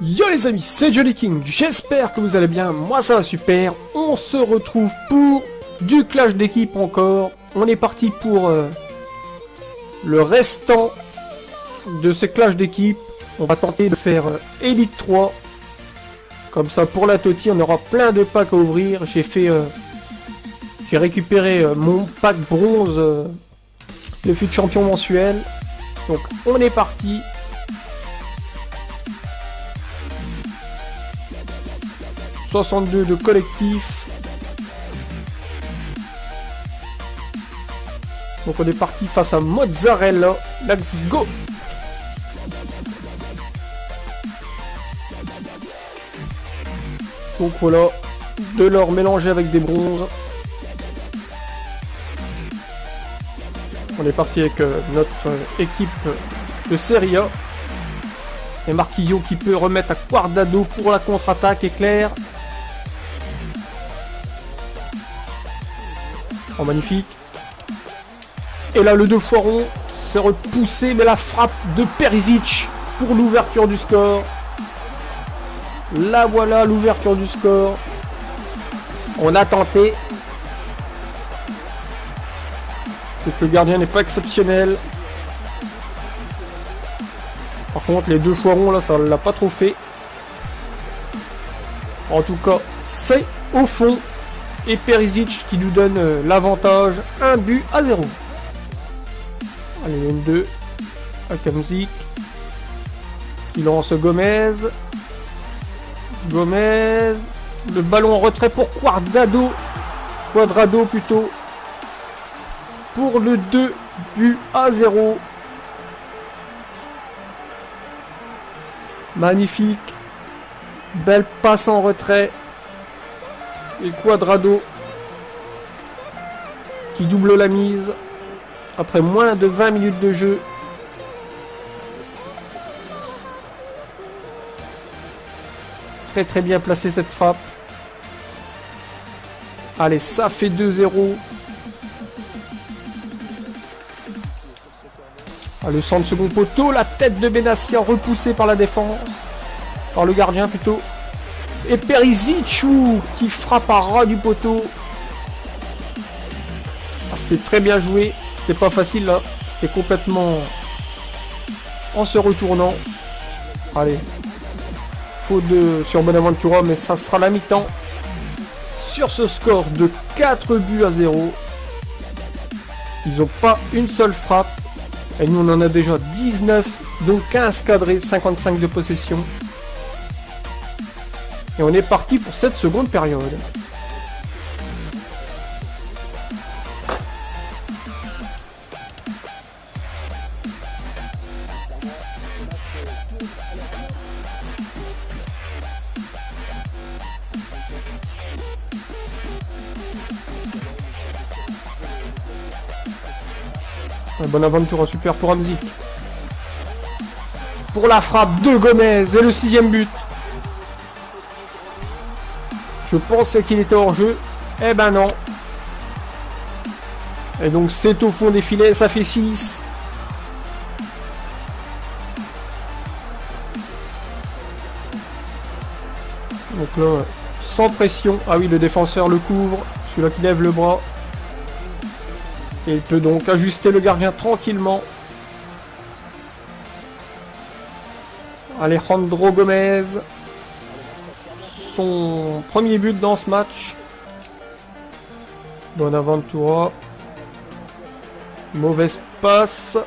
Yo les amis, c'est Jolly King, j'espère que vous allez bien, moi ça va super. On se retrouve pour du clash d'équipe encore. On est parti pour le restant de ces clashs d'équipe. On va tenter de faire Elite 3. Comme ça pour la Toti, on aura plein de packs à ouvrir. J'ai récupéré mon pack bronze de fut champion mensuel. Donc on est parti. « 62 de collectif. » Donc on est parti face à Mozzarella. Let's go. Donc voilà, de l'or mélangé avec des bronzes. On est parti avec notre équipe de Serie A. Et Marquillo qui peut remettre à Guardado pour la contre-attaque éclair. Oh, magnifique. Et là, le 2 fois rond, c'est repoussé, mais la frappe de Perisic pour l'ouverture du score. Là, voilà l'ouverture du score. On a tenté. Le gardien n'est pas exceptionnel. Par contre, les 2 fois ronds, là, ça ne l'a pas trop fait. En tout cas, c'est au fond. Et Perisic qui nous donne l'avantage. 1-0. Allez, 1-2. Akamzik. Il lance Gomez. Gomez. Le ballon en retrait pour Guardado. Quadrado plutôt. Pour le 2-0. Magnifique. Belle passe en retrait. Et Quadrado qui double la mise après moins de 20 minutes de jeu. Très très bien placé cette frappe. Allez, ça fait 2-0. Ah, le centre second poteau, la tête de Benassia repoussée par la défense. Par le gardien plutôt. Et Perisic qui frappe à ras du poteau. Ah, c'était très bien joué. C'était pas facile là. C'était complètement en se retournant. Allez. Faute sur Bonaventura, mais ça sera la mi-temps. Sur ce score de 4-0. Ils n'ont pas une seule frappe. Et nous on en a déjà 19. Donc 15 cadrés, 55 de possession. Et on est parti pour cette seconde période. Un bon aventure super pour Hamzik. Pour la frappe de Gomez et le 6e but. Je pensais qu'il était hors jeu. Eh ben non. Et donc c'est au fond des filets. Ça fait 6. Donc là, sans pression. Ah oui, le défenseur le couvre. Celui-là qui lève le bras. Et il peut donc ajuster le gardien tranquillement. Alejandro Gomez. Son premier but dans ce match. Bonaventura. Mauvaise passe.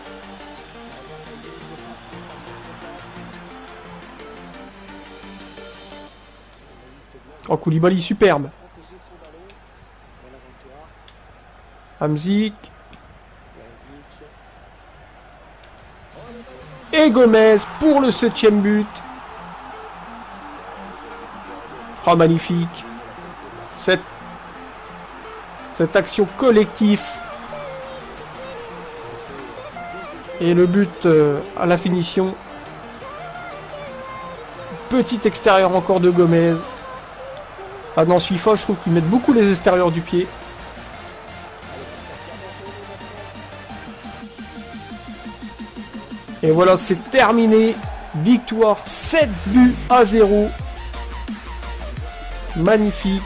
Oh, Koulibaly, superbe. Hamzik. Et Gomez pour le 7e but. Oh, magnifique. Cette action collective. Et le but à la finition. Petit extérieur encore de Gomez. Ah, dans ce FIFA, je trouve qu'ils mettent beaucoup les extérieurs du pied. Et voilà, c'est terminé. Victoire 7-0. Magnifique.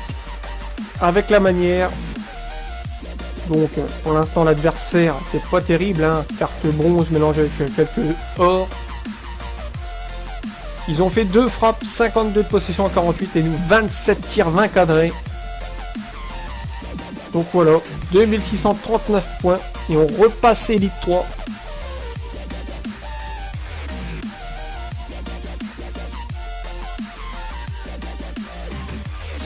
Avec la manière. Donc pour l'instant l'adversaire c'est pas terrible, hein. Carte bronze mélangée avec quelques or. Ils ont fait 2 frappes, 52 de possession à 48 et nous 27 tirs, 20 cadrés. Donc voilà, 2639 points et on repasse Elite 3.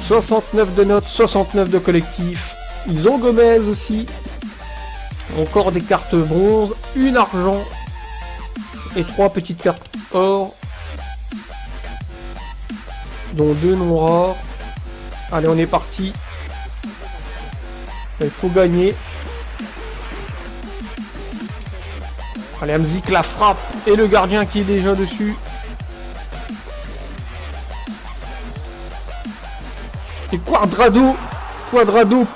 « 69 de notes, 69 de collectif. » Ils ont Gomez aussi. Encore des cartes bronze, une argent et 3 petites cartes or. Dont 2 non rares. Allez, on est parti. Il faut gagner. Allez, Hamzik la frappe. Et le gardien qui est déjà dessus. Et Cuadrado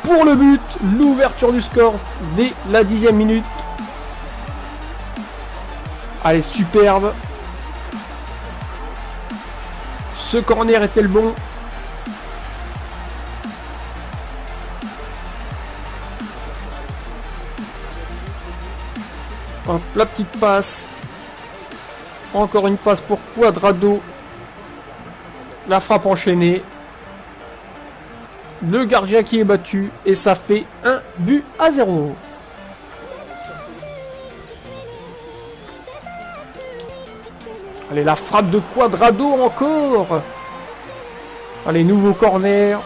pour le but. L'ouverture du score dès la 10e minute. Allez, superbe. Ce corner était le bon. Hop, la petite passe. Encore une passe pour Cuadrado. La frappe enchaînée. Le gardien qui est battu. Et ça fait 1-0. Allez, la frappe de Cuadrado encore. Allez, nouveau corner.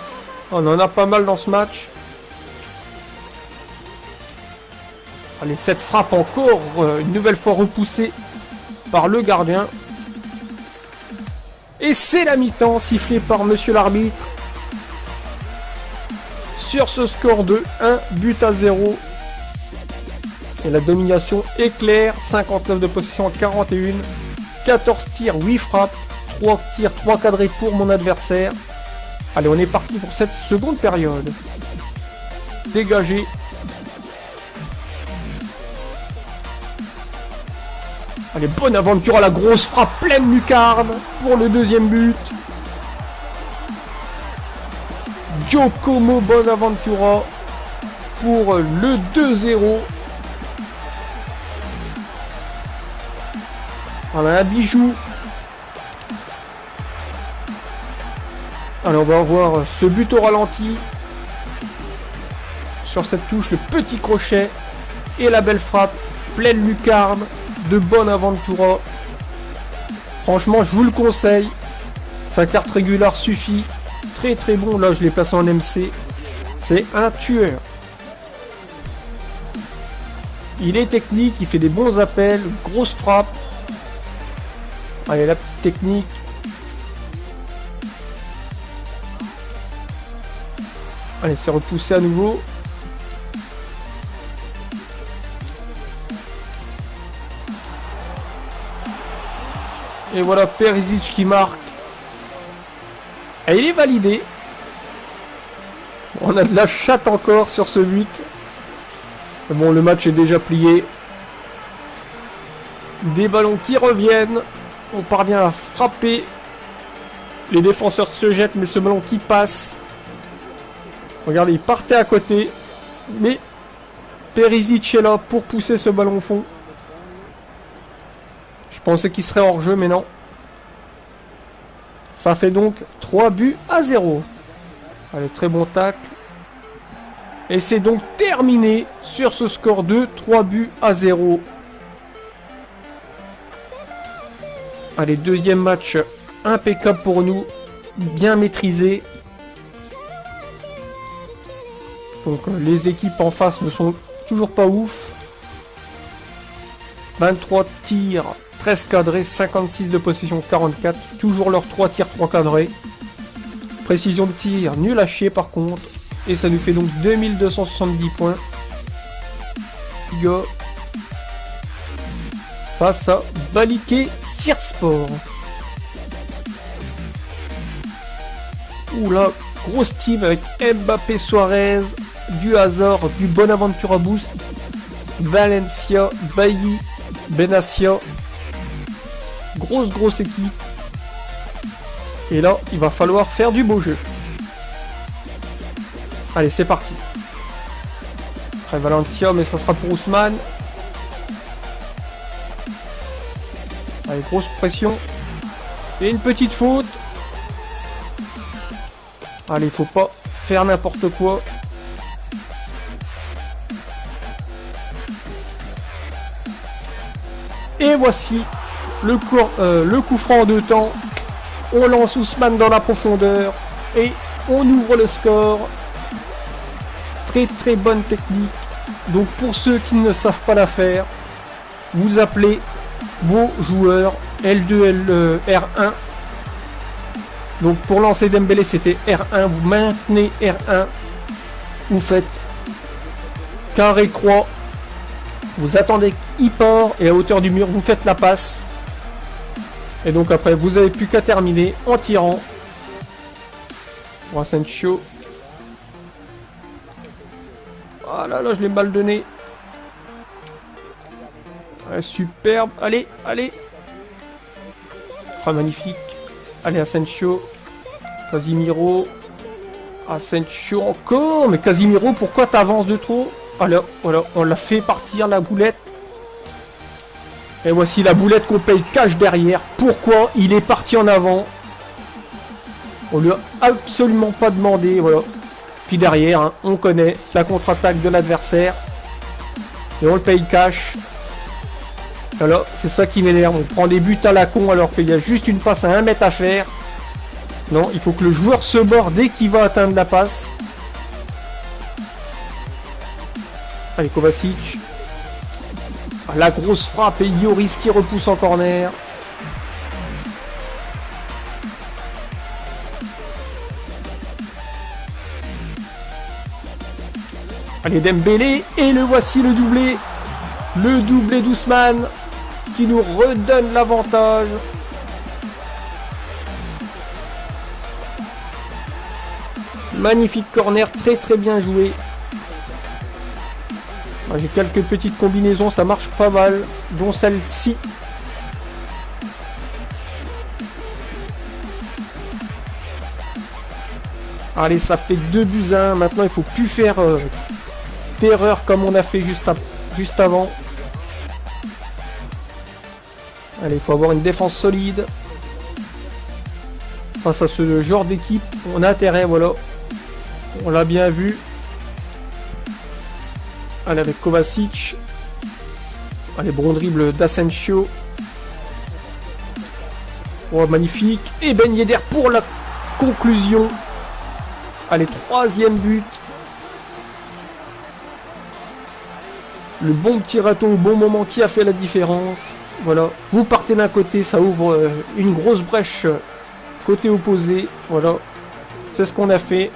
On en a pas mal dans ce match. Allez, cette frappe encore, une nouvelle fois repoussée par le gardien. Et c'est la mi-temps, sifflée par monsieur l'arbitre. Sur ce score de 1-0. Et la domination est claire. 59 de possession à 41. 14 tirs, 8 frappes. 3 tirs, 3 cadrés pour mon adversaire. Allez, on est parti pour cette seconde période. Dégagé. Allez, Bonaventura, la grosse frappe pleine lucarne pour le deuxième but. Giacomo Bonaventura pour le 2-0. Voilà, un bijou. Alors on va voir ce but au ralenti. Sur cette touche, le petit crochet et la belle frappe pleine lucarne de Bonaventura. Franchement, je vous le conseille. Sa carte régulière suffit. Très très bon. Là, je l'ai placé en MC. C'est un tueur. Il est technique, il fait des bons appels, grosse frappe. Allez, la petite technique. Allez, c'est repoussé à nouveau. Et voilà Perisic qui marque. Et il est validé. On a de la chatte encore sur ce but. Mais bon, le match est déjà plié. Des ballons qui reviennent. On parvient à frapper. Les défenseurs se jettent, mais ce ballon qui passe. Regardez, il partait à côté. Mais Perisic est là pour pousser ce ballon au fond. Je pensais qu'il serait hors jeu, mais non. Ça fait donc 3-0. Allez, très bon tacle. Et c'est donc terminé sur ce score de 3-0. Allez, deuxième match impeccable pour nous. Bien maîtrisé. Donc les équipes en face ne sont toujours pas ouf. 23 tirs, 13 cadrés, 56 de possession, 44. Toujours leurs 3 tirs, 3 cadrés. Précision de tir, nul à chier par contre. Et ça nous fait donc 2270 points. Go. Face à Baliké Sirtspor. Oula, grosse team avec Mbappé, Suarez, du Hazard, du Bonaventura Boost, Valencia, Bailly, Benassia. Gros grosse équipe. Et là, il va falloir faire du beau jeu. Allez, c'est parti. Après Valencia, mais ça sera pour Ousmane. Allez, grosse pression. Et une petite faute. Allez, faut pas faire n'importe quoi. Et voici le coup franc en 2 temps. On lance Ousmane dans la profondeur. Et on ouvre le score. Très bonne technique. Donc pour ceux qui ne savent pas la faire, vous appelez vos joueurs L2, R1. Donc pour lancer Dembélé, c'était R1. Vous maintenez R1. Vous faites carré croix. Vous attendez qu'il part et à hauteur du mur, vous faites la passe. Et donc après, vous n'avez plus qu'à terminer en tirant. Asensio. Ah là là, je l'ai mal donné. Ouais, superbe. Allez. Ah, magnifique. Allez, Asensio. Casimiro. Asensio encore. Mais Casimiro, pourquoi t'avances de trop? Alors, voilà, on l'a fait partir la boulette. Et voici la boulette qu'on paye cash derrière. Pourquoi il est parti en avant? On lui a absolument pas demandé, voilà. Puis derrière, hein, on connaît la contre-attaque de l'adversaire. Et on le paye cash. Alors, c'est ça qui m'énerve. On prend des buts à la con alors qu'il y a juste une passe à 1 mètre à faire. Non, il faut que le joueur se borde dès qu'il va atteindre la passe. Allez, Kovacic. La grosse frappe et Lloris qui repousse en corner. Allez, Dembélé. Et le voici le doublé. Le doublé d'Ousmane qui nous redonne l'avantage. Magnifique corner, très bien joué. J'ai quelques petites combinaisons, ça marche pas mal, dont celle-ci. Allez, ça fait 2-1. Maintenant, il faut plus faire d'erreur comme on a fait juste avant. Allez, il faut avoir une défense solide. Face à ce genre d'équipe, on a intérêt, voilà. On l'a bien vu. Allez, avec Kovacic. Allez, bon dribble d'Asensio. Oh, magnifique. Et Ben Yedder pour la conclusion. Allez, 3e but. Le bon petit raton au bon moment qui a fait la différence. Voilà. Vous partez d'un côté, ça ouvre une grosse brèche côté opposé. Voilà. C'est ce qu'on a fait.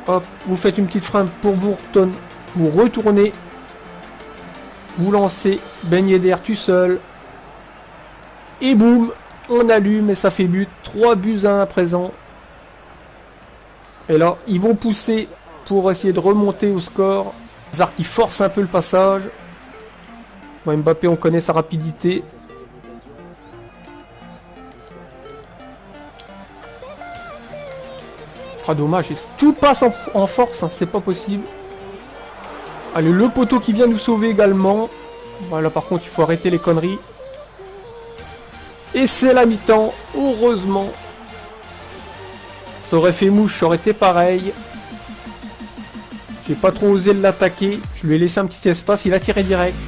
Hop, vous faites une petite frappe pour Bourton. Vous retournez. Vous lancez Ben Yedder tout seul. Et boum, on allume et ça fait but. 3-1 à présent. Et là, ils vont pousser pour essayer de remonter au score. Hazard qui force un peu le passage. Bon, Mbappé, on connaît sa rapidité. Ah, dommage, tout passe en force, hein, c'est pas possible. Allez, le poteau qui vient nous sauver également. Voilà, par contre, il faut arrêter les conneries. Et c'est la mi-temps, heureusement. Ça aurait fait mouche, ça aurait été pareil. J'ai pas trop osé l'attaquer. Je lui ai laissé un petit espace, il a tiré direct.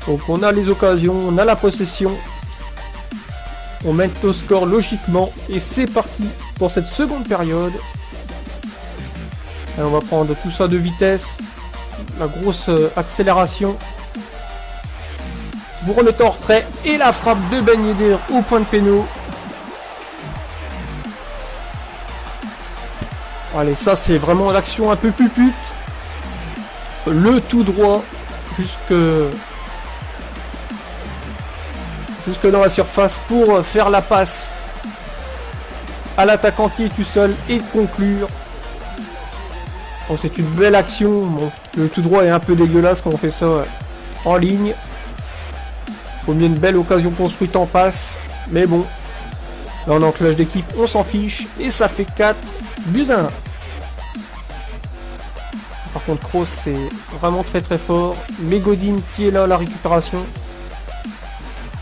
Donc on a les occasions, on a la possession. On mène au score logiquement. Et c'est parti pour cette seconde période. Et on va prendre tout ça de vitesse. La grosse accélération. Vous remettez en retrait. Et la frappe de Ben Yedder au point de péno. Allez, ça c'est vraiment l'action un peu pupute. Le tout droit jusque dans la surface pour faire la passe à l'attaquant qui est tout seul et conclure. Bon, c'est une belle action. Bon, le tout droit est un peu dégueulasse quand on fait ça en ligne. Faut mieux une belle occasion construite en passe. Mais bon. Là on est en clash d'équipe, on s'en fiche. Et ça fait 4-1. Par contre Kroos c'est vraiment très très fort. Mais Godin qui est là à la récupération.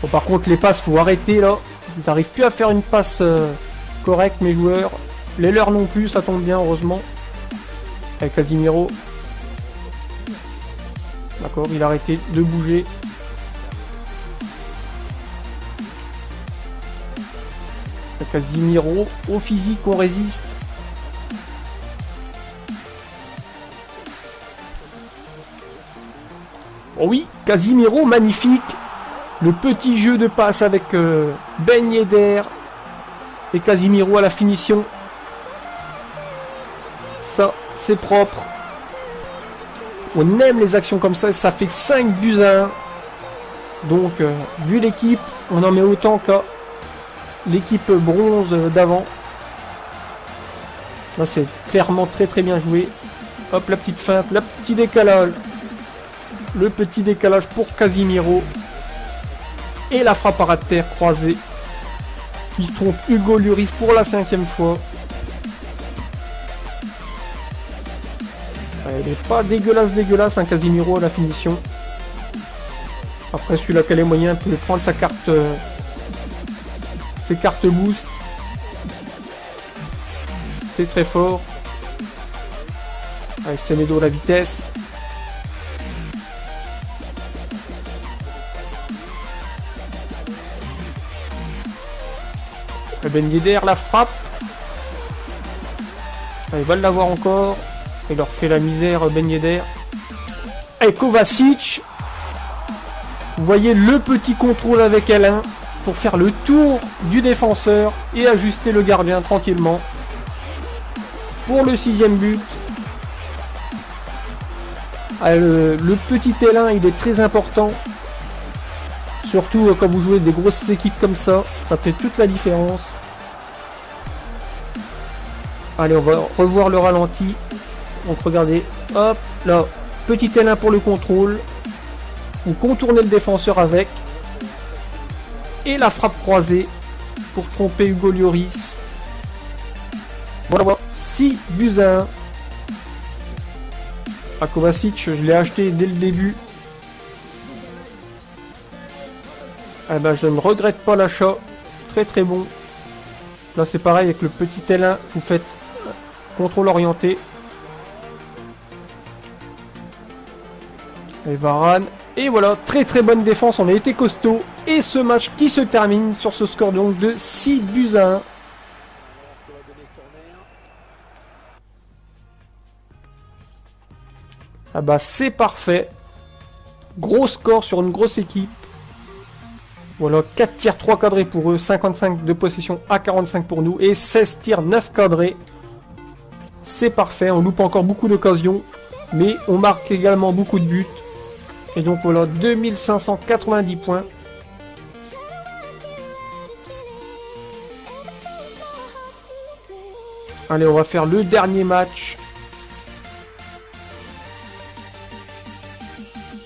Bon, par contre les passes faut arrêter là. Ils n'arrivent plus à faire une passe correcte mes joueurs. Les leurs non plus, ça tombe bien heureusement. Avec Casemiro. D'accord, il a arrêté de bouger. Casemiro, au physique on résiste. Oh oui, Casemiro, magnifique. Le petit jeu de passe avec Ben Yedder et Casemiro à la finition. Ça, c'est propre. On aime les actions comme ça. Ça fait 5-1. Donc, vu l'équipe, on en met autant qu'à l'équipe bronze d'avant. Là, c'est clairement très très bien joué. Hop, la petite feinte, le petit décalage. Le petit décalage pour Casemiro. Et la frappe à ras de terre croisée. Qui trompe Hugo Lloris pour la 5e fois. Elle n'est pas dégueulasse, un Casemiro à la finition. Après, celui-là qui a les moyens peut prendre sa carte. Ses cartes boost. C'est très fort. Allez, Semedo la vitesse. Ben Yedder la frappe. Il va l'avoir encore. Il leur fait la misère Ben Yedder. Et Kovacic. Vous voyez le petit contrôle avec Alain pour faire le tour du défenseur et ajuster le gardien tranquillement. Pour le 6e but. Le petit Alain, il est très important. Surtout quand vous jouez des grosses équipes comme ça. Ça fait toute la différence. Allez, on va revoir le ralenti. Donc regardez, hop, là, petit L1 pour le contrôle. Vous contournez le défenseur avec. Et la frappe croisée pour tromper Hugo Lloris. Voilà, 6-1. À Kovacic, je l'ai acheté dès le début. Eh ben, je ne regrette pas l'achat. Très très bon. Là c'est pareil avec le petit L1. Vous faites contrôle orienté. Et Varane. Et voilà, très très bonne défense. On a été costaud. Et ce match qui se termine sur ce score donc de 6-1. Ah bah c'est parfait. Gros score sur une grosse équipe. Voilà, 4 tirs, 3 cadrés pour eux, 55 de possession à 45 pour nous, et 16 tirs, 9 cadrés. C'est parfait, on loupe encore beaucoup d'occasions, mais on marque également beaucoup de buts. Et donc voilà, 2590 points. Allez, on va faire le dernier match.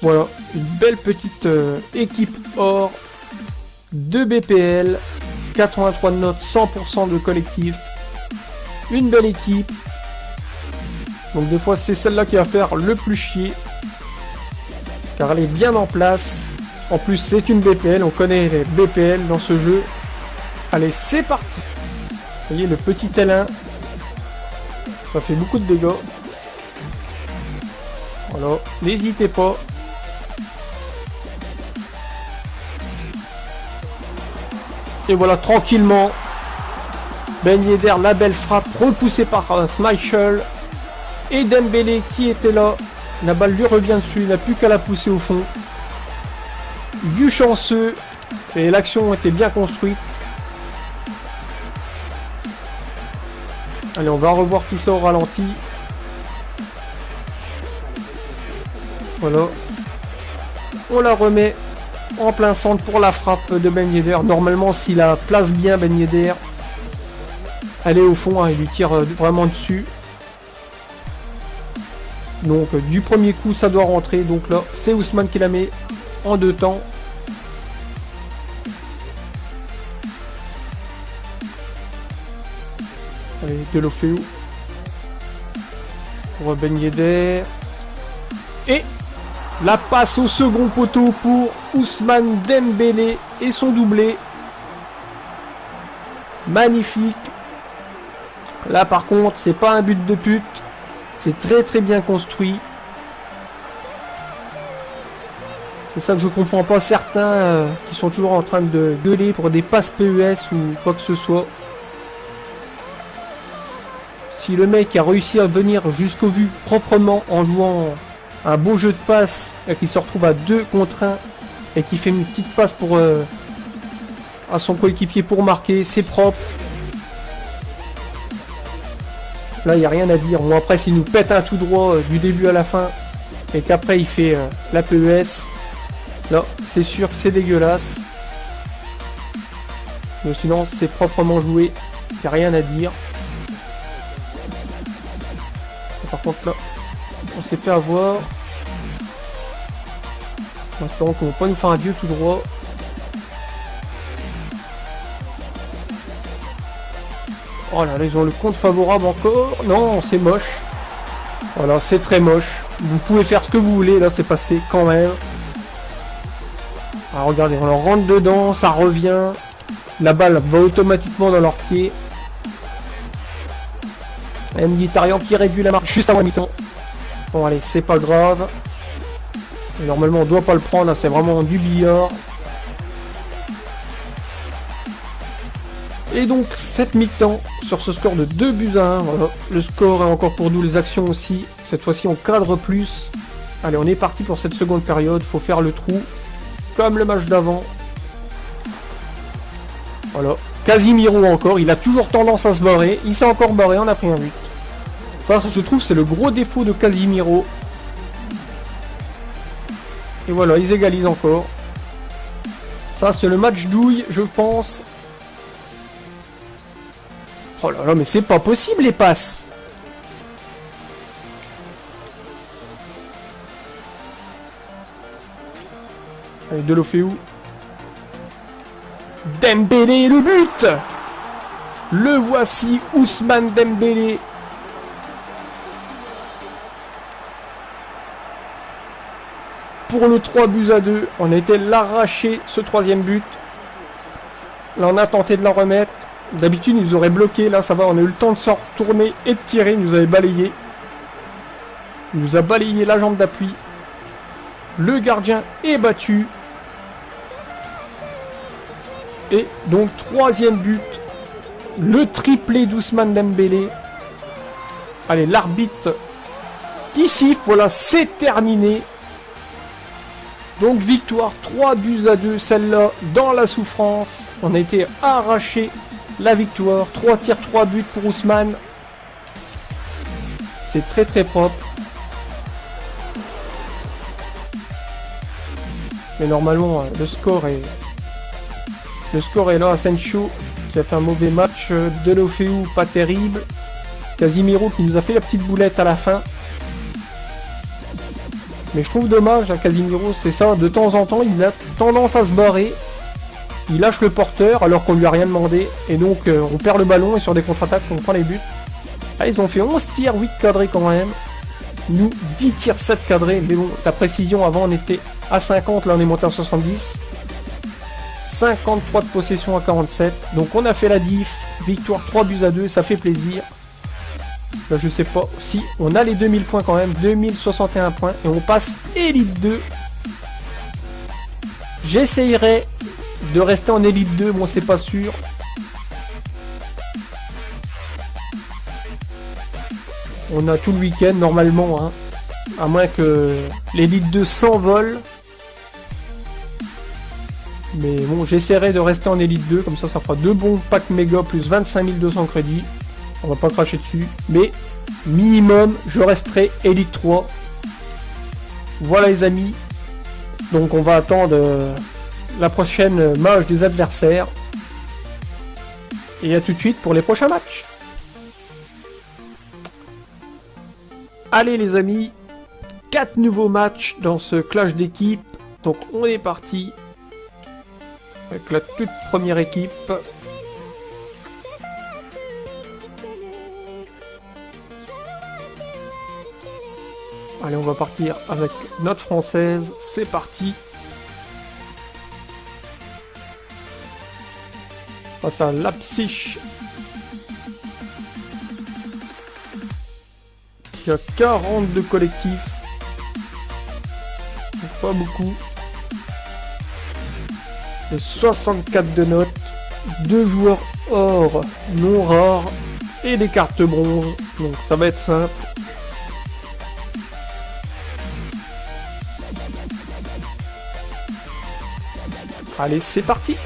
Voilà, une belle petite équipe or. 2 BPL, 83 de notes, 100% de collectif. Une belle équipe. Donc des fois c'est celle-là qui va faire le plus chier. Car elle est bien en place. En plus c'est une BPL, on connaît les BPL dans ce jeu. Allez, c'est parti. Vous voyez le petit L1. Ça fait beaucoup de dégâts. Voilà, n'hésitez pas. Et voilà, tranquillement, Ben Yedder, la belle frappe, repoussée par Schmeichel. Et Dembélé qui était là. La balle lui revient dessus, il n'a plus qu'à la pousser au fond. Du chanceux. Et l'action était bien construite. Allez, on va revoir tout ça au ralenti. Voilà. On la remet en plein centre pour la frappe de Ben Yedder. Normalement, s'il la place bien Ben Yedder, elle est au fond, hein, il lui tire vraiment dessus. Donc du premier coup, ça doit rentrer. Donc là, c'est Ousmane qui la met en 2 temps. Allez, Delofeu. Pour Ben Yedder. Et la passe au second poteau pour Ousmane Dembélé et son doublé. Magnifique. Là par contre, c'est pas un but de pute. C'est très très bien construit. C'est ça que je comprends pas. Certains qui sont toujours en train de gueuler pour des passes PES ou quoi que ce soit. Si le mec a réussi à venir jusqu'au but proprement en jouant un beau jeu de passe et qu'il se retrouve à 2 contre 1 et qui fait une petite passe pour à son coéquipier pour marquer, c'est propre. Là, il n'y a rien à dire. Bon, après, s'il nous pète un tout droit du début à la fin et qu'après il fait la PES, là, c'est sûr que c'est dégueulasse. Mais sinon, c'est proprement joué. Il n'y a rien à dire. Par contre, là, on s'est fait avoir. En espérant qu'on va pas nous faire un vieux tout droit. Oh là là, ils ont le compte favorable encore. Non, c'est moche. Voilà, c'est très moche. Vous pouvez faire ce que vous voulez. Là, c'est passé quand même. Alors, regardez, on leur rentre dedans, ça revient. La balle va automatiquement dans leur pied. Mkhitaryan qui réduit la marque juste avant la mi-temps. Bon, allez, c'est pas grave. Et normalement, on doit pas le prendre. Hein, c'est vraiment du billard. Et donc, cette mi-temps, sur ce score de 2-1, voilà. Le score est encore pour nous, les actions aussi. Cette fois-ci, on cadre plus. Allez, on est parti pour cette seconde période. Faut faire le trou, comme le match d'avant. Voilà. Casemiro encore, il a toujours tendance à se barrer. Il s'est encore barré, on a pris un but. Enfin, je trouve c'est le gros défaut de Casemiro. Et voilà, ils égalisent encore. Ça, c'est le match douille, je pense. Oh là là, mais c'est pas possible les passes. Allez, Delofeu. Dembélé, le but. Le voici, Ousmane Dembélé. Pour le 3-2, on a été l'arracher ce troisième but. Là, on a tenté de la remettre. D'habitude, ils nous auraient bloqué. Là, ça va, on a eu le temps de s'en retourner et de tirer. Il nous avait balayé. Il nous a balayé la jambe d'appui. Le gardien est battu. Et donc, troisième but. Le triplé d'Ousmane Dembélé. Allez, l'arbitre qui siffle. Voilà, c'est terminé. Donc victoire 3-2, celle-là dans la souffrance. On a été arraché la victoire. 3 tirs, 3 buts pour Ousmane. C'est très très propre. Mais normalement le score est là. Asensio qui a fait un mauvais match. Delofeu pas terrible. Casemiro qui nous a fait la petite boulette à la fin. Mais je trouve dommage à Casemiro, c'est ça, de temps en temps, il a tendance à se barrer. Il lâche le porteur alors qu'on lui a rien demandé. Et donc, on perd le ballon et sur des contre-attaques, on prend les buts. Ah, ils ont fait 11 tirs, 8 cadrés quand même. Nous, 10 tirs, 7 cadrés. Mais bon, la précision, avant, on était à 50, là, on est monté à 70. 53 de possession à 47. Donc, on a fait la diff. Victoire 3-2, ça fait plaisir. Là, je sais pas si on a les 2000 points quand même, 2061 points et on passe Elite 2. J'essayerai de rester en Elite 2, bon c'est pas sûr. On a tout le week-end normalement, hein. À moins que l'Elite 2 s'envole. Mais bon, j'essaierai de rester en Elite 2, comme ça fera 2 bons packs méga plus 25 200 crédits. On va pas cracher dessus, mais minimum, je resterai Elite 3. Voilà les amis. Donc on va attendre la prochaine match des adversaires. Et à tout de suite pour les prochains matchs. Allez les amis, 4 nouveaux matchs dans ce clash d'équipe. Donc on est parti avec la toute première équipe. Allez, on va partir avec notre française. C'est parti. Face à Leipzig. Il y a 42 collectifs. Pas beaucoup. Et 64 de notes. 2 joueurs or non rares. Et des cartes bronze. Donc ça va être simple. Allez, c'est parti.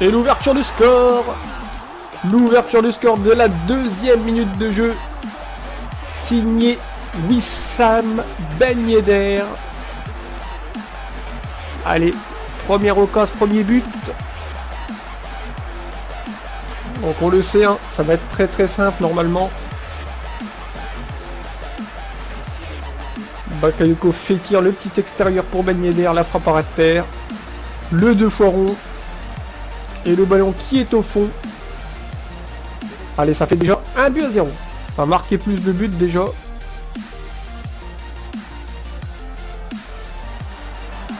Et l'ouverture du score. L'ouverture du score de la 2e minute de jeu. Signé Wissam Ben Yedder. Allez, première occasion, premier but. Donc on le sait, hein, ça va être très très simple normalement. Bakayoko Fekir, le petit extérieur pour Ben Yedder, la frappe à ras de terre. Le 2 fois rond. Et le ballon qui est au fond. Allez, ça fait déjà 1-0. On va marquer plus de buts déjà.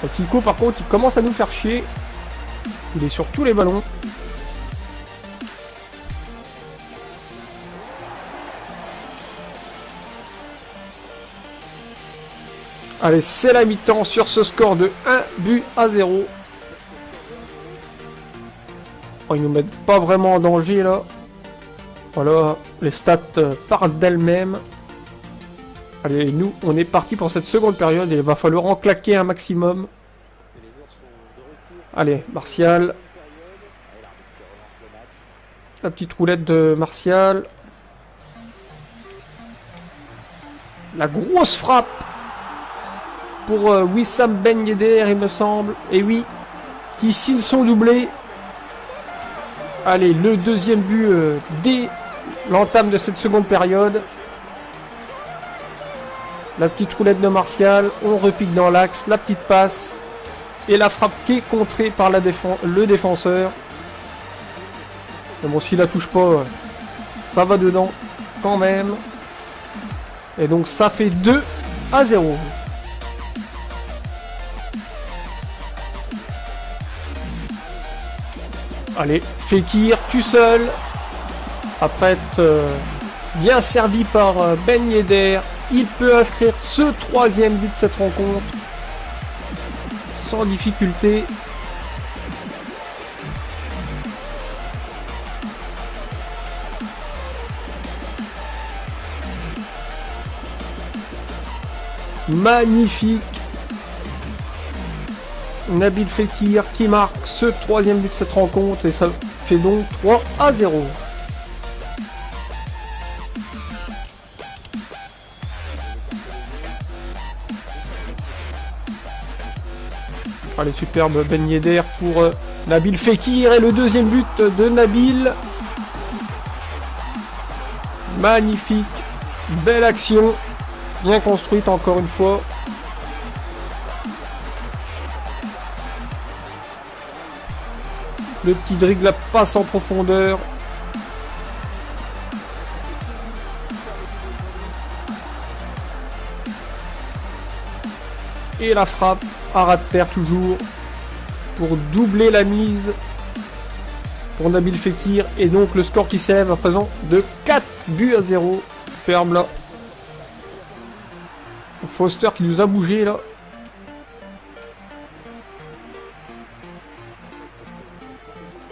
Et Kiko par contre il commence à nous faire chier. Il est sur tous les ballons. Allez, c'est la mi-temps sur ce score de 1-0. Oh, ils nous mettent pas vraiment en danger là. Voilà, les stats parlent d'elles-mêmes. Allez, nous, on est parti pour cette seconde période. Il va falloir en claquer un maximum. Allez, Martial. La petite roulette de Martial. La grosse frappe pour Wissam Ben Yedder, il me semble. Et oui, qui signe son doublé. Allez, le deuxième but dès l'entame de cette seconde période. La petite roulette de Martial, on repique dans l'axe, la petite passe et la frappe qui est contrée par le défenseur. Mais bon, s'il la touche pas, ça va dedans quand même. Et donc ça fait 2-0. Allez, Fekir, tout seul. Après être bien servi par Ben Yedder. Il peut inscrire ce 3e but de cette rencontre sans difficulté. Magnifique. Nabil Fekir qui marque ce 3e but de cette rencontre et ça fait donc 3-0. Allez, superbe Ben Yedder pour Nabil Fekir et le 2e but de Nabil. Magnifique, belle action, bien construite encore une fois. Le petit dribble, la passe en profondeur. Et la frappe à ras de terre toujours pour doubler la mise pour Nabil Fekir. Et donc le score qui s'élève à présent de 4-0. Ferme là. Foster qui nous a bougé là.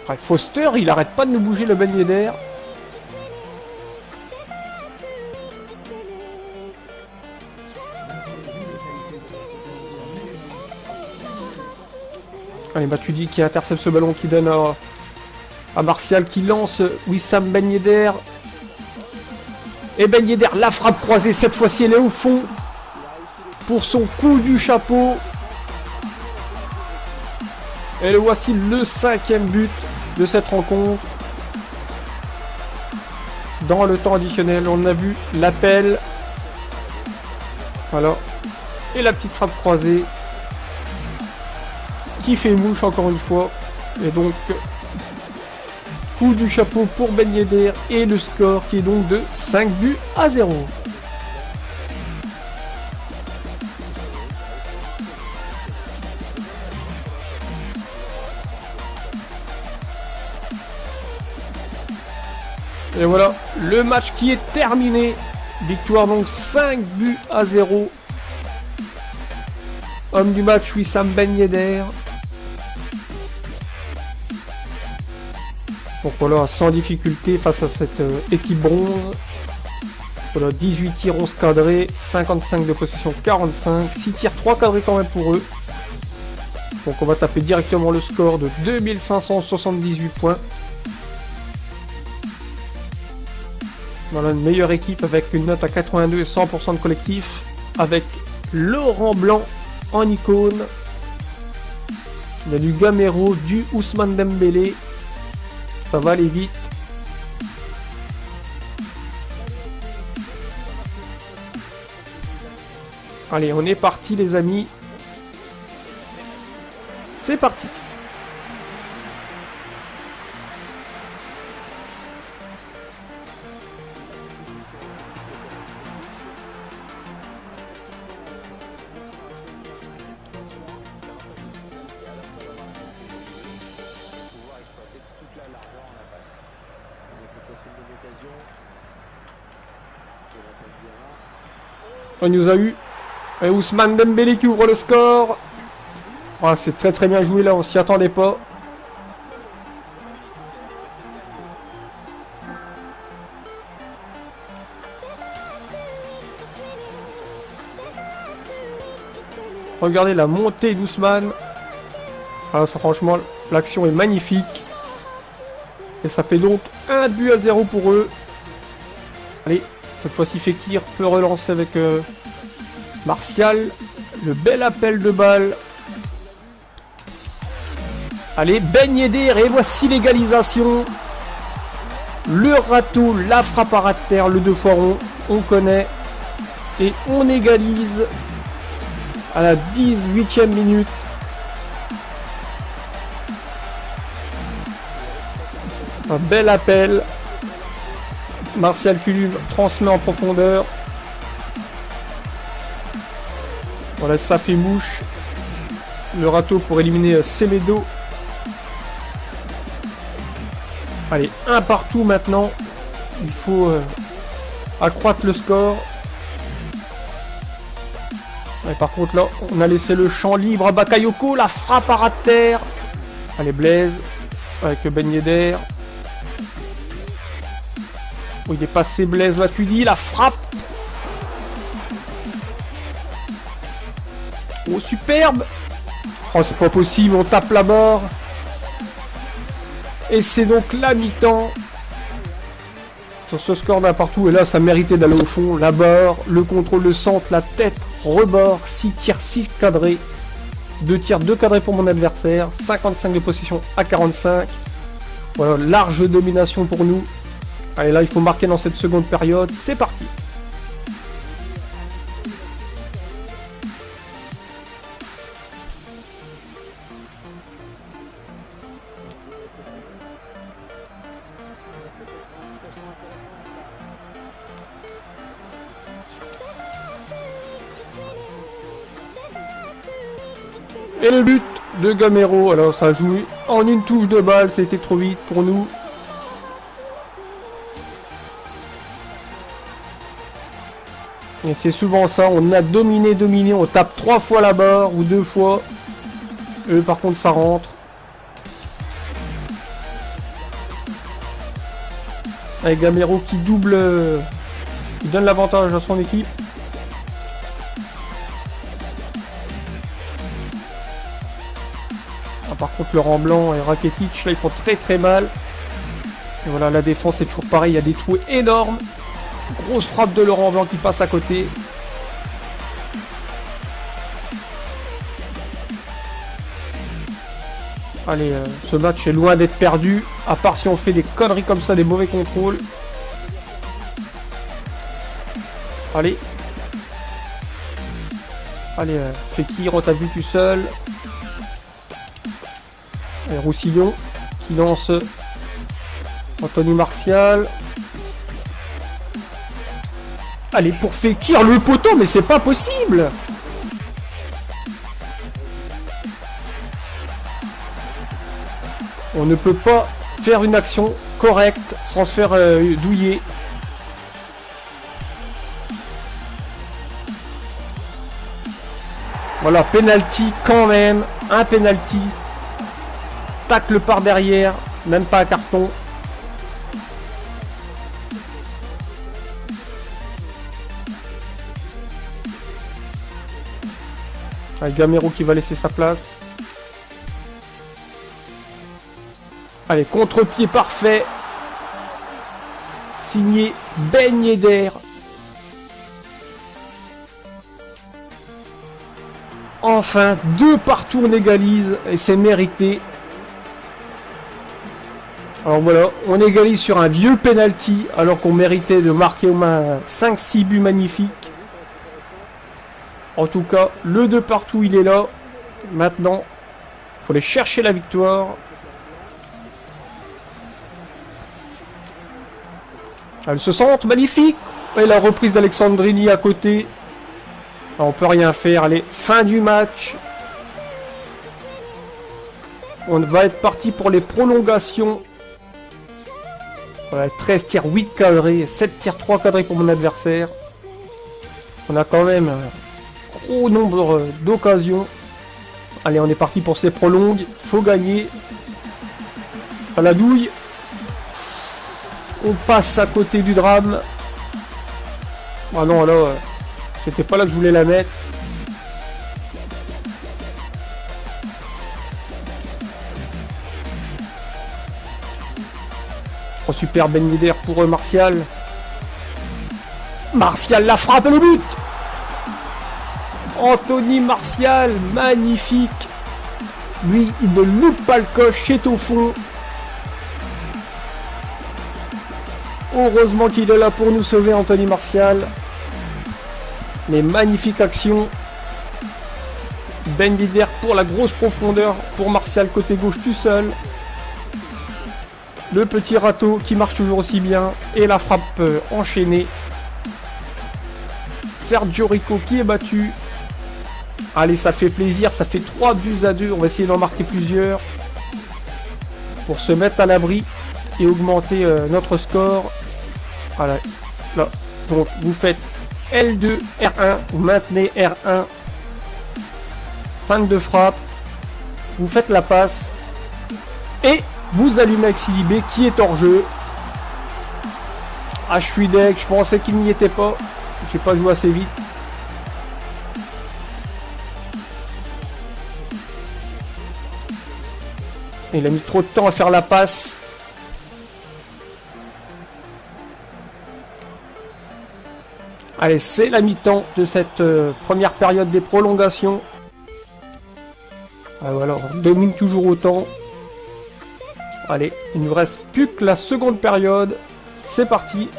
Après, Foster, il arrête pas de nous bouger le Ben Yedder. Allez, Matuidi qui intercepte ce ballon qui donne à Martial qui lance Wissam Ben Yedder. Et Ben Yedder, la frappe croisée, cette fois-ci elle est au fond pour son coup du chapeau. Et le voici le 5e but de cette rencontre. dans le temps additionnel. On a vu l'appel. Voilà. Et la petite frappe croisée. Qui fait mouche encore une fois. Et donc, coup du chapeau pour Ben Yedder. Et le score qui est donc de 5-0. Et voilà, le match qui est terminé. Victoire donc 5-0. Homme du match, Wissam Ben Yedder. Donc voilà, sans difficulté face à cette équipe bronze. Voilà, 18 tirs, 11 cadrés, 55 de possession, 45. 6 tirs, 3 cadrés quand même pour eux. Donc on va taper directement le score de 2578 points. Voilà, une meilleure équipe avec une note à 82 et 100% de collectif. Avec Laurent Blanc en icône. Il y a du Gamero, du Ousmane Dembélé. Ça va aller vite. Allez, on est parti les amis. C'est parti. On nous a eu Ousmane Dembélé qui ouvre le score. Ah, c'est très très bien joué là, on s'y attendait pas. Regardez la montée d'Ousmane. Ah, ça, franchement, l'action est magnifique. Et ça fait donc 1-0 pour eux. Allez, cette fois-ci Fekir peut relancer avec Martial. Le bel appel de balle. Allez, Ben Yedder, et voici l'égalisation. Le râteau, la frappe à ras de terre, le 2 fois rond, on connaît. Et on égalise à la 18e minute. Un bel appel. Martial Culum transmet en profondeur. Voilà, ça fait mouche. Le râteau pour éliminer Semedo. Allez, un partout maintenant. Il faut accroître le score. Et par contre là, on a laissé le champ libre à Bakayoko. La frappe à ras de terre. Allez, Blaise. Avec Ben Yedder. Oh, il est passé Blaise Matuidi. La frappe. Oh, superbe. Oh, c'est pas possible. On tape la barre. Et c'est donc la mi-temps. Sur ce score d'un partout. Et là, ça méritait d'aller au fond. La barre, le contrôle de centre, la tête, rebord. 6 tirs, 6 cadrés. 2 tirs, 2 cadrés pour mon adversaire. 55 de possession à 45. Voilà, large domination pour nous. Allez, là, il faut marquer dans cette seconde période. C'est parti. Et le but de Gamero. Alors, ça a joué en une touche de balle. C'était trop vite pour nous. Et c'est souvent ça, on a dominé, on tape 3 fois la barre ou 2 fois. Eux par contre ça rentre. Avec Gamero qui double, il donne l'avantage à son équipe. Ah, par contre Laurent Blanc et Rakitic là ils font très très mal. Et voilà, la défense est toujours pareil, il y a des trous énormes. Grosse frappe de Laurent Blanc qui passe à côté. Allez, ce match est loin d'être perdu. À part si on fait des conneries comme ça, des mauvais contrôles. Allez. Allez, Fekir, on t'a vu tout seul. Et Roussillon qui lance Anthony Martial. Allez, pour Fekir, le poteau, mais c'est pas possible. On ne peut pas faire une action correcte sans se faire douiller. Voilà, penalty quand même. Un penalty. Tacle par derrière. Même pas un carton. Avec Gamero qui va laisser sa place. Allez, contre-pied parfait. Signé Ben Yedder. Enfin, 2 partout on égalise et c'est mérité. Alors voilà, on égalise sur un vieux penalty alors qu'on méritait de marquer au moins 5-6 buts magnifiques. En tout cas, le 2 partout il est là. Maintenant, il faut aller chercher la victoire. Elle se centre, magnifique. Et la reprise d'Alexandrini à côté. Alors, on peut rien faire. Allez, fin du match. On va être parti pour les prolongations. Voilà, 13 tirs, 8 cadrés, 7 tirs, 3 cadrés pour mon adversaire. On a quand même un gros nombre d'occasions. Allez, on est parti pour ces prolongues. Faut gagner. À la douille. On passe à côté du drame. Ah non, là, c'était pas là que je voulais la mettre. Oh, super Ben Yedder pour Martial. Martial la frappe et le but. Anthony Martial, magnifique. Lui, il ne loupe pas le coche, c'est au fond. Heureusement qu'il est là pour nous sauver, Anthony Martial. Mais magnifique action. Ben Yedder pour la grosse profondeur. Pour Martial côté gauche tout seul. Le petit râteau qui marche toujours aussi bien. Et la frappe enchaînée. Sergio Rico qui est battu. Allez, ça fait plaisir. Ça fait 3-2. On va essayer d'en marquer plusieurs. Pour se mettre à l'abri. Et augmenter notre score. Voilà. Là. Donc, vous faites L2, R1. Vous maintenez R1. Fin de frappe. Vous faites la passe. Et vous allumez avec Sidibé qui est hors jeu. Ah, je suis deg. Je pensais qu'il n'y était pas. J'ai pas joué assez vite. Il a mis trop de temps à faire la passe. Allez, c'est la mi-temps de cette première période des prolongations. Ah, voilà, on domine toujours autant. Allez, il ne nous reste plus que la seconde période. C'est parti.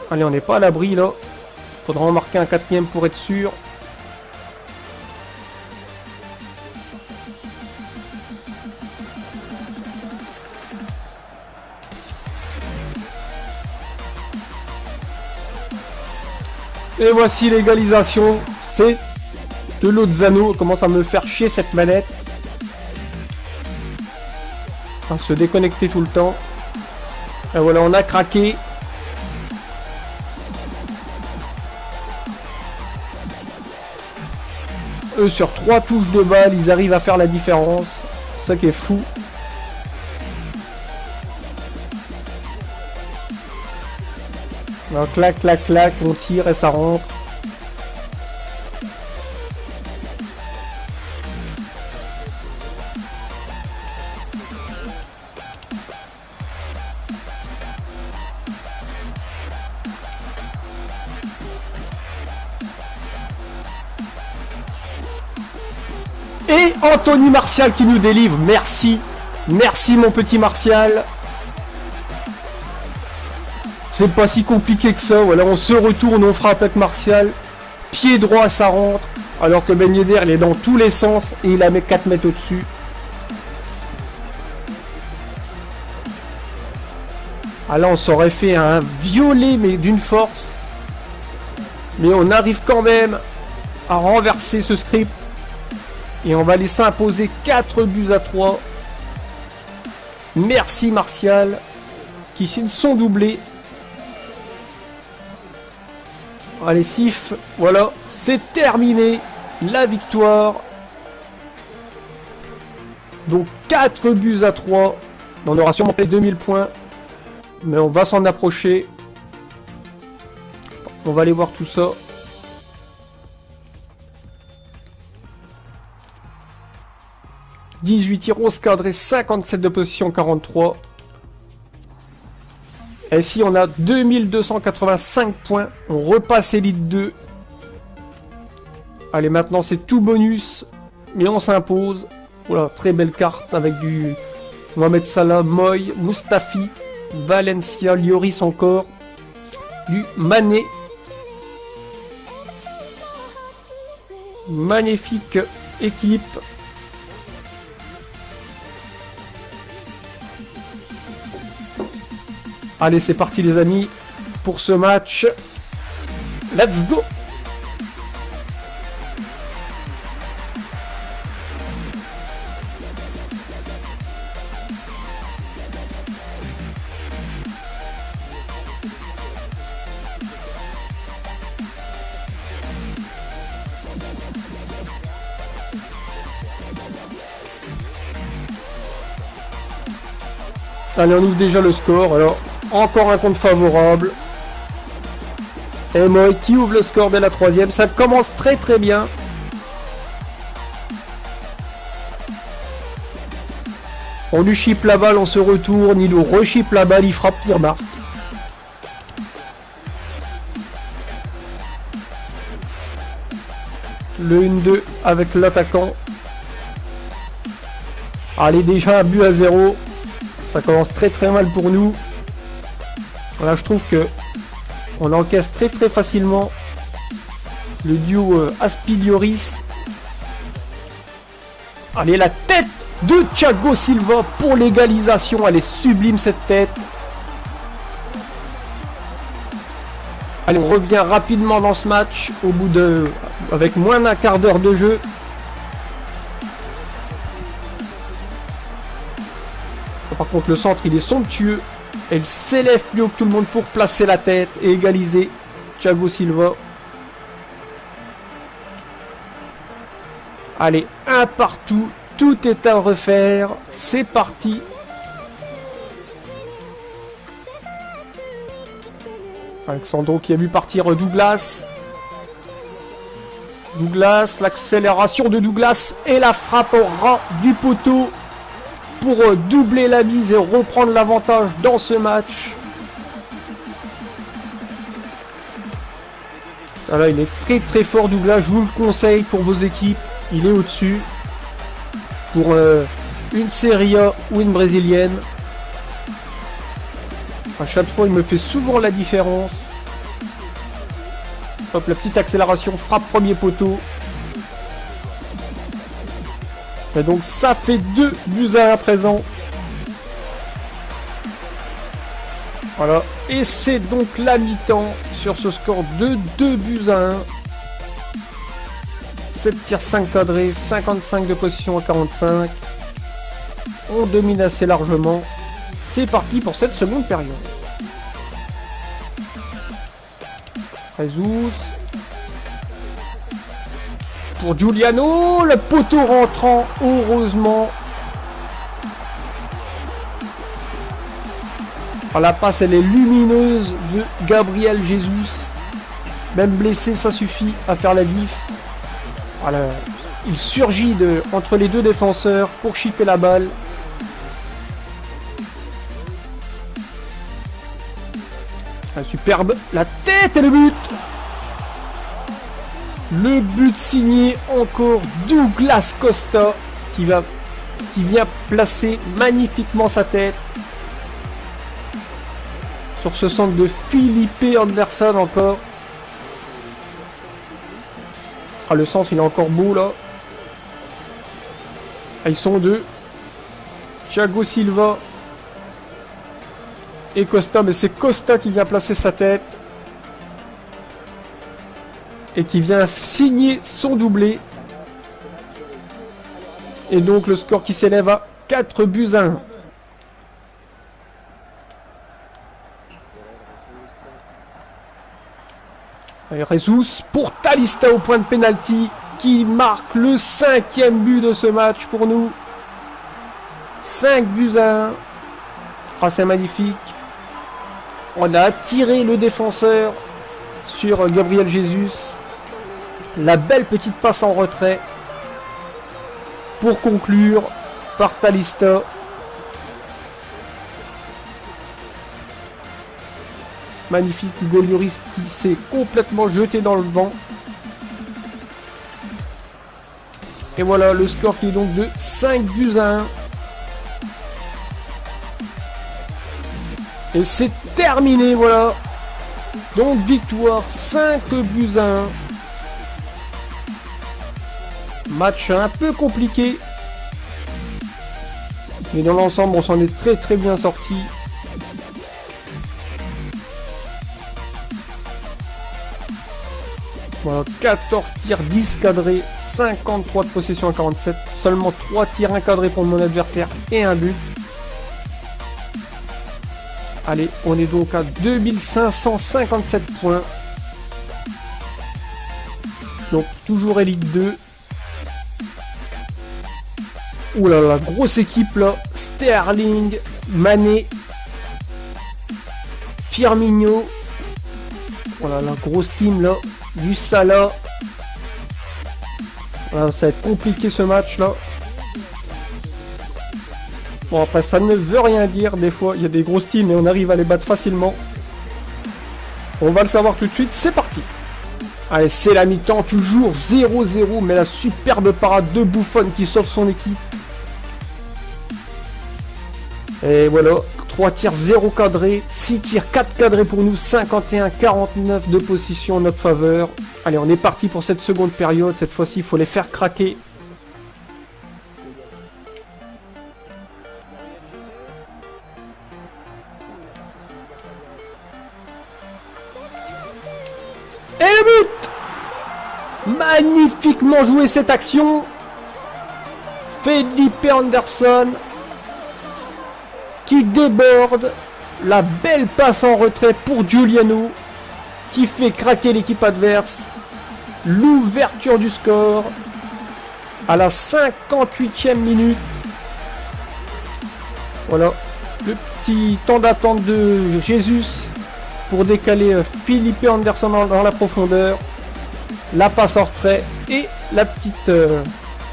Allez, on n'est pas à l'abri là. Faudra en marquer un 4e pour être sûr. Et voici l'égalisation. C'est de Lozano. Commence à me faire chier cette manette. À se déconnecter tout le temps. Et voilà, on a craqué. Eux, sur 3 touches de balle, ils arrivent à faire la différence. C'est ça qui est fou. Alors, clac, clac, clac, on tire et ça rentre. Et Anthony Martial qui nous délivre. Merci. Merci mon petit Martial. C'est pas si compliqué que ça. Voilà, on se retourne, on frappe avec Martial. Pied droit, ça rentre. Alors que Ben Yedder, il est dans tous les sens et il la met 4 mètres au-dessus. Ah là, on s'aurait fait un violet, mais d'une force. Mais on arrive quand même à renverser ce script. Et on va laisser imposer 4 buts à 3. Merci Martial, qui signe son doublé. Allez, Sif, voilà, c'est terminé. La victoire. Donc 4 buts à 3. On aura sûrement fait 2000 points. Mais on va s'en approcher. On va aller voir tout ça. « 18 tirs, 11 cadrés, 57 de position, 43. » Et si on a 2285 points, on repasse Elite 2. Allez, maintenant c'est tout bonus, mais on s'impose. Voilà, très belle carte avec du Mohamed Salah, Moy, Mustafi, Valencia, Lloris encore, du Mané. Magnifique équipe. Allez, c'est parti les amis pour ce match. Let's go! Allez, on ouvre déjà le score. Alors, encore un compte favorable. Et Moy qui ouvre le score dès la 3e. Ça commence très très bien. On lui chip la balle, on se retourne. Il nous rechip la balle, il frappe, il remarque. Le 1-2 avec l'attaquant. Allez, déjà un but à 0. Ça commence très très mal pour nous. Voilà, je trouve que on encaisse très très facilement le duo Aspi-Lloris. Allez, la tête de Thiago Silva pour l'égalisation. Elle est sublime cette tête. Allez, on revient rapidement dans ce match au bout de avec moins d'un quart d'heure de jeu. Par contre, le centre, il est somptueux. Elle s'élève plus haut que tout le monde pour placer la tête et égaliser. Thiago Silva. Allez, un partout. Tout est à refaire. C'est parti. Alexandro qui a vu partir Douglas. Douglas, l'accélération de Douglas et la frappe au ras du poteau pour doubler la mise et reprendre l'avantage dans ce match. Voilà, il est très très fort Douglas, je vous le conseille pour vos équipes. Il est au-dessus. Pour une Serie A ou une brésilienne. À chaque fois, il me fait souvent la différence. Hop, la petite accélération, frappe premier poteau. Et donc ça fait 2 buts à 1 à présent. Voilà. Et c'est donc la mi-temps sur ce score de 2 buts à 1. 7 tirs 5 cadrés, 55 de position à 45. On domine assez largement. C'est parti pour cette seconde période. Jesus. Pour Giuliano, le poteau rentrant, heureusement. Alors, la passe, elle est lumineuse de Gabriel Jesus. Même blessé, ça suffit à faire la diff. Voilà. Il surgit entre les deux défenseurs pour chipper la balle. Ah, superbe. La tête et le but. Le but signé encore Douglas Costa qui vient placer magnifiquement sa tête Sur ce centre de Felipe Anderson encore. Ah, le centre, il est encore beau, là. Ah, ils sont deux. Thiago Silva. Et Costa. Mais c'est Costa qui vient placer sa tête. Et qui vient signer son doublé. Et donc, le score qui s'élève à 4-1. Et Jesus pour Thalista au point de pénalty qui marque le 5e but de ce match pour nous. 5-1. Ah, c'est magnifique. On a attiré le défenseur sur Gabriel Jesus. La belle petite passe en retrait pour conclure par Thalista. Magnifique Hugo Lloris qui s'est complètement jeté dans le vent. Et voilà le score qui est donc de 5-1. Et c'est terminé, voilà. Donc victoire 5-1. Match un peu compliqué. Mais dans l'ensemble, on s'en est très très bien sorti. Voilà, 14 tirs, 10 cadrés, 53 de possession à 47. Seulement 3 tirs encadrés pour mon adversaire et un but. Allez, on est donc à 2557 points. Donc toujours Elite 2. Ouh là là, grosse équipe là. Sterling, Mané, Firmino. Voilà, la grosse team là. Du Salah. Voilà, ça va être compliqué ce match là. Bon, après ça ne veut rien dire. Des fois, il y a des grosses teams et on arrive à les battre facilement. On va le savoir tout de suite. C'est parti. Allez, c'est la mi-temps. Toujours 0-0. Mais la superbe parade de Buffon qui sauve son équipe. Et voilà. 3 tirs, 0 cadré. 6 tirs, 4 cadrés pour nous. 51-49 de position en notre faveur. Allez, on est parti pour cette seconde période. Cette fois-ci, il faut les faire craquer. Et le but! Magnifiquement joué cette action. Felipe Anderson qui déborde. La belle passe en retrait pour Giuliano qui fait craquer l'équipe adverse. L'ouverture du score à la 58e minute. Voilà le petit temps d'attente de Jesus pour décaler Felipe Anderson dans la profondeur. La passe en retrait et la petite, le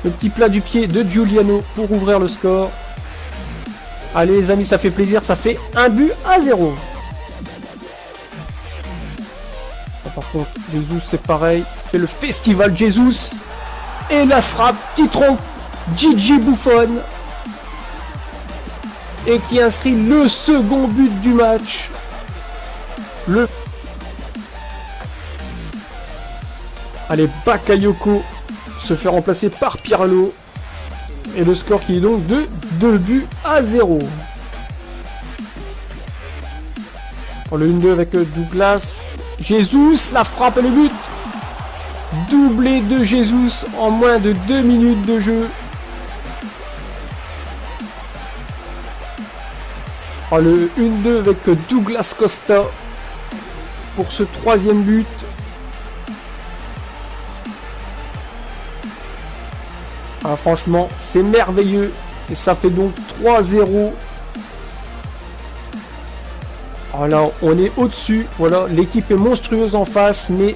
petit plat du pied de Giuliano pour ouvrir le score. Allez les amis, ça fait plaisir, ça fait 1-0. Par contre, Jesus c'est pareil, fait le festival Jesus. Et la frappe qui trompe Gigi Buffon. Et qui inscrit le second but du match. Allez, Bakayoko se fait remplacer par Pirlo. Et le score qui est donc de 2-0. Le 1-2 avec Douglas. Jesus, la frappe et le but. Doublé de Jesus en moins de 2 minutes de jeu. Le 1-2 avec Douglas Costa pour ce troisième but. Franchement, c'est merveilleux. Et ça fait donc 3-0. Voilà, on est au-dessus. Voilà, l'équipe est monstrueuse en face, mais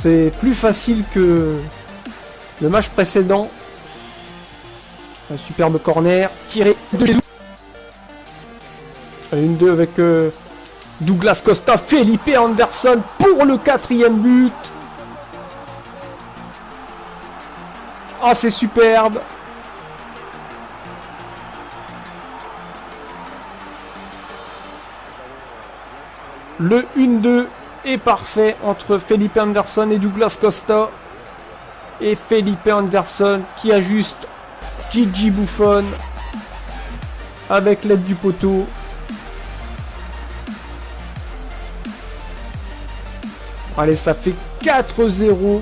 c'est plus facile que le match précédent. Un superbe corner tiré de Jesus. 1-2 avec Douglas Costa, Felipe Anderson pour le 4e but. Ah, c'est superbe. Le 1-2 est parfait entre Felipe Anderson et Douglas Costa. Et Felipe Anderson qui ajuste Gigi Buffon avec l'aide du poteau. Allez, ça fait 4-0.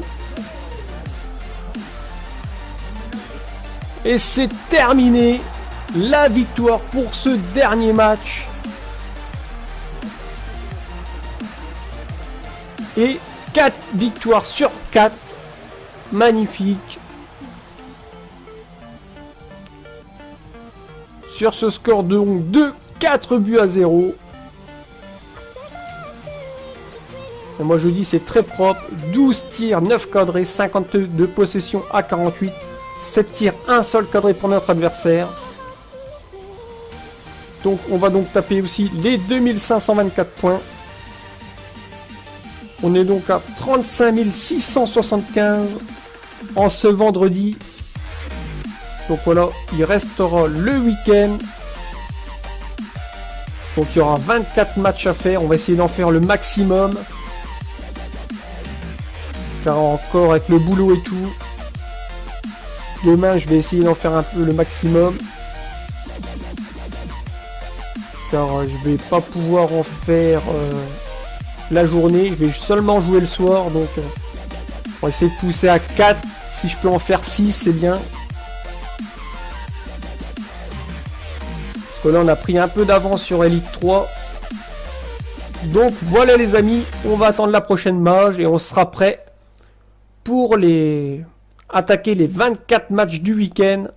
Et c'est terminé. La victoire pour ce dernier match. Et 4 victoires sur 4. Magnifique. Sur ce score de 4 buts à 0. Et moi je dis c'est très propre. 12 tirs, 9 cadrés, 52 de possession à 48. 7 tirs, un seul cadré pour notre adversaire. Donc on va donc taper aussi les 2524 points. On est donc à 35 675 en ce vendredi. Donc voilà, il restera le week-end. Donc il y aura 24 matchs à faire. On va essayer d'en faire le maximum. Car encore avec le boulot et tout. Demain, je vais essayer d'en faire un peu le maximum. Car je vais pas pouvoir en faire la journée. Je vais seulement jouer le soir. Donc on va essayer de pousser à 4. Si je peux en faire 6, c'est bien. Parce que là, on a pris un peu d'avance sur Elite 3. Donc voilà les amis. On va attendre la prochaine mage. Et on sera prêt pour attaquer les 24 matchs du week-end